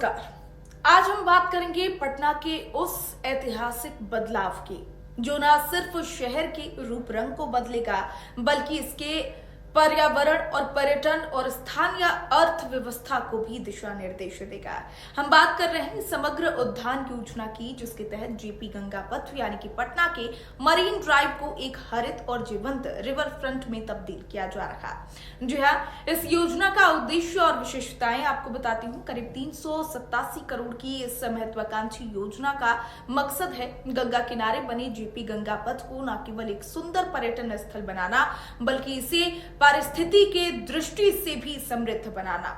नमस्कार। आज हम बात करेंगे पटना के उस ऐतिहासिक बदलाव की जो न सिर्फ शहर के रूप रंग को बदलेगा बल्कि इसके पर्यावरण और पर्यटन और स्थानीय अर्थव्यवस्था को भी दिशा निर्देश देगा। हम बात कर रहे हैं समग्र उद्यान योजना की, जिसके तहत जेपी गंगा पथ यानी कि पटना के मरीन ड्राइव को एक हरित और जीवंत रिवर फ्रंट में तब्दील किया जा रहा है। जी हाँ, इस योजना का उद्देश्य और विशेषताएं आपको बताती हूँ। करीब 387 करोड़ की इस महत्वाकांक्षी योजना का मकसद है गंगा किनारे बने जेपी गंगा पथ को न केवल एक सुंदर पर्यटन स्थल बनाना बल्कि इसे पारिस्थिति के दृष्टि से भी समृद्ध बनाना।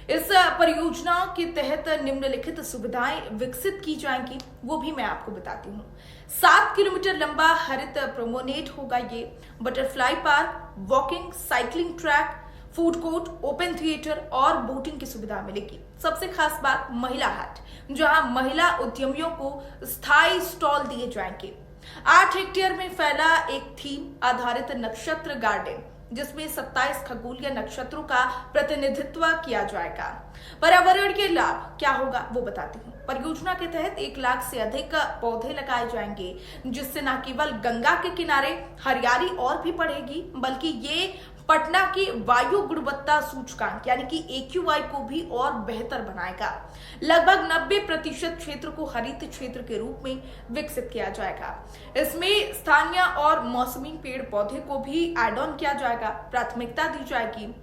इस परियोजना के तहत निम्नलिखित सुविधाएं विकसित की जाएंगी, वो भी मैं आपको बताती हूँ। 7 किलोमीटर लंबा हरित प्रोमेनेड होगा ये। Butterfly park, walking, cycling track, food court, open theatre और बोटिंग की सुविधा मिलेगी। सबसे खास बात महिला हाट, जहां महिला उद्यमियों को स्थायी स्टॉल दिए जाएंगे। 8 हेक्टेयर में फैला एक थीम आधारित नक्षत्र गार्डन, जिसमें 27 खगोलीय नक्षत्रों का प्रतिनिधित्व किया जाएगा। पर्यावरण के लाभ क्या होगा वो बताती हूँ। परियोजना के तहत 1 लाख से अधिक पौधे लगाए जाएंगे, जिससे न केवल गंगा के किनारे हरियाली और भी बढ़ेगी बल्कि ये पटना की वायु गुणवत्ता सूचकांक यानी कि AQI को भी और बेहतर बनाएगा। लगभग 90% क्षेत्र को हरित क्षेत्र के रूप में विकसित किया जाएगा। इसमें स्थानीय और मौसमी पेड़ पौधे को भी एड ऑन किया जाएगा, प्राथमिकता दी जाएगी।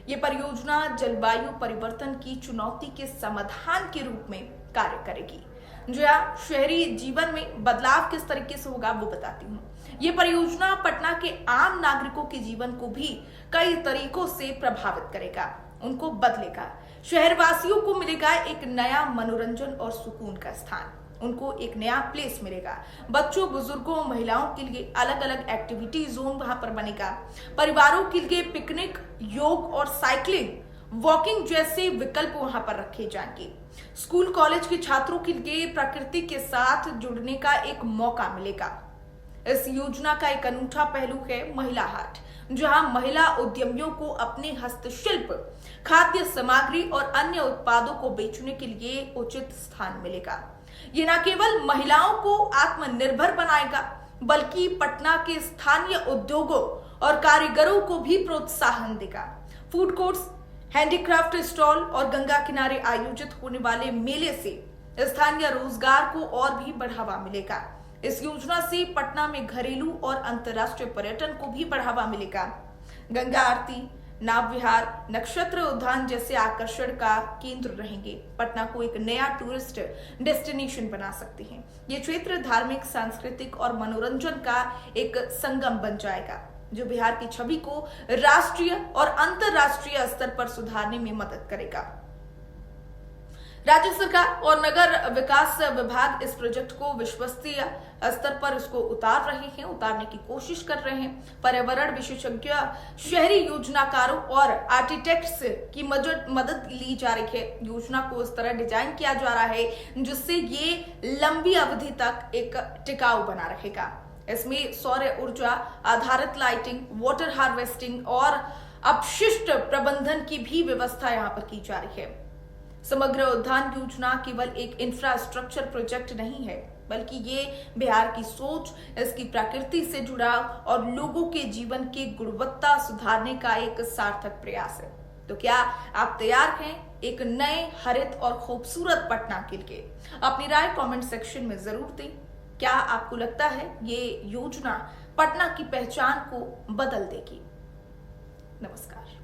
ये परियोजना जलवायु परिवर्तन की चुनौती के समाधान के रूप में कार्य करेगी। जो शहरी जीवन में बदलाव किस तरीके से होगा वो बताती हूँ। ये परियोजना पटना के आम नागरिकों के जीवन को भी कई तरीकों से प्रभावित करेगा, उनको बदलेगा। शहरवासियों को मिलेगा एक नया मनोरंजन और सुकून का स्थान, उनको एक नया प्लेस मिलेगा। बच्चों, बुजुर्गों, महिलाओं के लिए अलग अलग एक्टिविटी जोन वहां पर बनेगा। परिवारों के लिए पिकनिक, योग और साइकिलिंग, वॉकिंग जैसे विकल्प वहां पर रखे जाएंगे। स्कूल कॉलेज के छात्रों के लिए प्रकृति के साथ जुड़ने का एक मौका मिलेगा। इस योजना का एक अनूठा पहलू है महिला हाट, जहां महिला उद्यमियों को अपने हस्तशिल्प, खाद्य सामग्री और अन्य उत्पादों को बेचने के लिए उचित स्थान मिलेगा। ये न केवल महिलाओं को आत्मनिर्भर बनाएगा बल्कि पटना के स्थानीय उद्योगों और कारीगरों को भी प्रोत्साहन देगा। फूड कोर्ट्स, हैंडीक्राफ्ट स्टॉल और गंगा किनारे आयोजित होने वाले मेले से स्थानीय रोजगार को और भी बढ़ावा मिलेगा। इस योजना से पटना में घरेलू और अंतर्राष्ट्रीय पर्यटन को भी बढ़ावा मिलेगा। गंगा आरती, नाव विहार, नक्षत्र उद्यान जैसे आकर्षण का केंद्र रहेंगे। पटना को एक नया टूरिस्ट डेस्टिनेशन बना सकते हैं। ये क्षेत्र धार्मिक, सांस्कृतिक और मनोरंजन का एक संगम बन जाएगा, जो बिहार की छवि को राष्ट्रीय और अंतर्राष्ट्रीय स्तर पर सुधारने में मदद करेगा। राज्य सरकार और नगर विकास विभाग इस प्रोजेक्ट को विश्वसनीय स्तर पर इसको उतारने की कोशिश कर रहे हैं। पर्यावरण विशेषज्ञ, शहरी योजनाकारों और आर्किटेक्ट्स की मदद ली जा रही है। योजना को इस तरह डिजाइन किया जा रहा है जिससे ये लंबी अवधि तक एक टिकाऊ बना रहेगा। इसमें सौर ऊर्जा आधारित लाइटिंग, वाटर हार्वेस्टिंग और अपशिष्ट प्रबंधन की भी व्यवस्था यहाँ पर की जा रही है। समग्र उद्यान योजना केवल एक इंफ्रास्ट्रक्चर प्रोजेक्ट नहीं है बल्कि ये बिहार की सोच, इसकी प्रकृति से जुड़ाव और लोगों के जीवन की गुणवत्ता सुधारने का एक सार्थक प्रयास है। तो क्या आप तैयार हैं एक नए हरित और खूबसूरत पटना के लिए? अपनी राय कमेंट सेक्शन में जरूर दें। क्या आपको लगता है ये योजना पटना की पहचान को बदल देगी? नमस्कार।